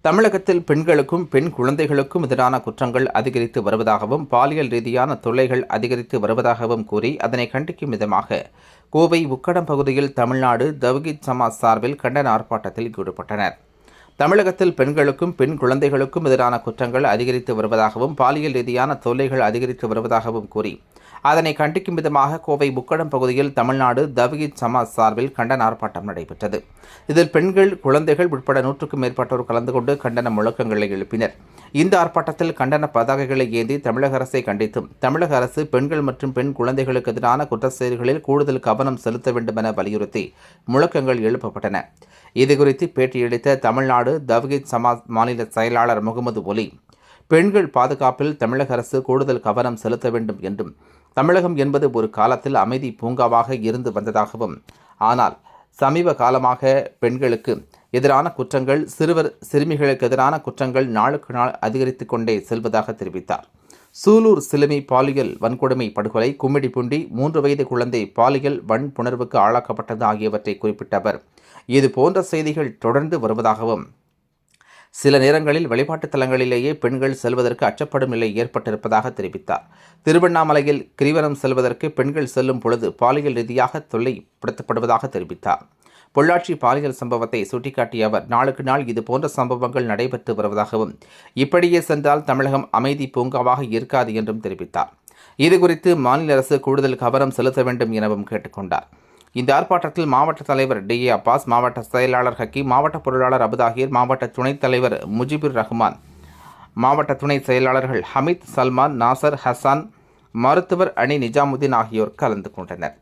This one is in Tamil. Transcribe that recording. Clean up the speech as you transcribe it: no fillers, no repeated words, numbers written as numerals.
தமிழகத்தில் பெண்களுக்கும் பெண் குழந்தைகளுக்கும் எதிரான குற்றங்கள் அதிகரித்து வருவதாகவும் பாலியல் ரீதியான தொல்லைகள் அதிகரித்து வருவதாகவும் கூறி அதனை கண்டிக்கும் விதமாக கோவை உக்கடம் பகுதியில் தமிழ்நாடு தவ்ஹீத் ஜமாத் சார்பில் கண்டன ஆர்ப்பாட்டத்தில் ஈடுபட்டனர். தமிழகத்தில் பெண்களுக்கும் பெண் குழந்தைகளுக்கும் எதிரான குற்றங்கள் அதிகரித்து வருவதாகவும் பாலியல் ரீதியான தொல்லைகள் அதிகரித்து வருவதாகவும் கூறி அதனை கண்டிக்கும் விதமாக கோவை உக்கடம் பகுதியில் தமிழ்நாடு தவ்ஹீத் ஜமாத் சார்பில் கண்டன ஆர்ப்பாட்டம் நடைபெற்றது. இதில் பெண்கள், குழந்தைகள் உட்பட 100க்கும் மேற்பட்டோர் கலந்து கொண்டு கண்டன முழக்கங்களை எழுப்பினர். இந்த ஆர்ப்பாட்டத்தில் கண்டன பதாகைகளை ஏந்தி தமிழக அரசை கண்டித்தும் தமிழக அரசு பெண்கள் மற்றும் பெண் குழந்தைகளுக்கு எதிரான குற்ற செயல்களில் கூடுதல் கவனம் செலுத்த வேண்டும் என வலியுறுத்தி முழக்கங்கள் எழுப்பப்பட்டன. இதுகுறித்து பேட்டியளித்த தமிழ்நாடு தவ்ஹீத் ஜமாத் மாநில செயலாளர் முகமது ஒலி, பெண்கள் பாதுகாப்பில் தமிழக அரசு கூடுதல் கவனம் செலுத்த வேண்டும் என்றும், தமிழகம் என்பது ஒரு காலத்தில் அமைதி பூங்காவாக இருந்து வந்ததாகவும், ஆனால் சமீப காலமாக பெண்களுக்கு எதிரான குற்றங்கள், சிறுமிகளுக்கு எதிரான குற்றங்கள் நாளுக்கு நாள் அதிகரித்து கொண்டே செல்வதாக தெரிவித்தார். சூலூர் சிறுமி பாலியல் வன்கொடுமை படுகொலை, கும்மிடிப்பூண்டி 3 வயது குழந்தை பாலியல் வன்புணர்வுக்கு ஆளாக்கப்பட்டது ஆகியவற்றை குறிப்பிட்ட அவர், இது போன்ற செய்திகள் தொடர்ந்து வருவதாகவும், சில நேரங்களில் வழிபாட்டுத் தலங்களிலேயே பெண்கள் செல்வதற்கு அச்சப்படும் நிலை ஏற்பட்டிருப்பதாக தெரிவித்தார். திருவண்ணாமலையில் கிரிவலம் செல்வதற்கு பெண்கள் செல்லும் பொழுது பாலியல் ரீதியாக தொல்லைப்படுத்தப்படுவதாக தெரிவித்தார். பொள்ளாச்சி பாலியல் சம்பவத்தை சுட்டிக்காட்டிய அவர், நாளுக்கு நாள் இதுபோன்ற சம்பவங்கள் நடைபெற்று வருவதாகவும், இப்படியே சென்றால் தமிழகம் அமைதி பூங்காவாக இருக்காது என்றும் தெரிவித்தார். இதுகுறித்து மாநில அரசு கூடுதல் கவனம் செலுத்த வேண்டும் எனவும் கேட்டுக்கொண்டார். இந்த ஆர்ப்பாட்டத்தில் மாவட்ட தலைவர் டி.ஏ. அப்பாஸ், மாவட்ட செயலாளர் ஹக்கீம், மாவட்ட பொருளாளர் அபுதாஹிர், மாவட்ட துணைத் தலைவர் முஜிபுர் ரஹ்மான், மாவட்ட துணை செயலாளர்கள் ஹமீத், சல்மான், நாசர், ஹசான், மருத்துவர் அணி நிஜாமுதீன் ஆகியோர் கலந்து கொண்டனர்.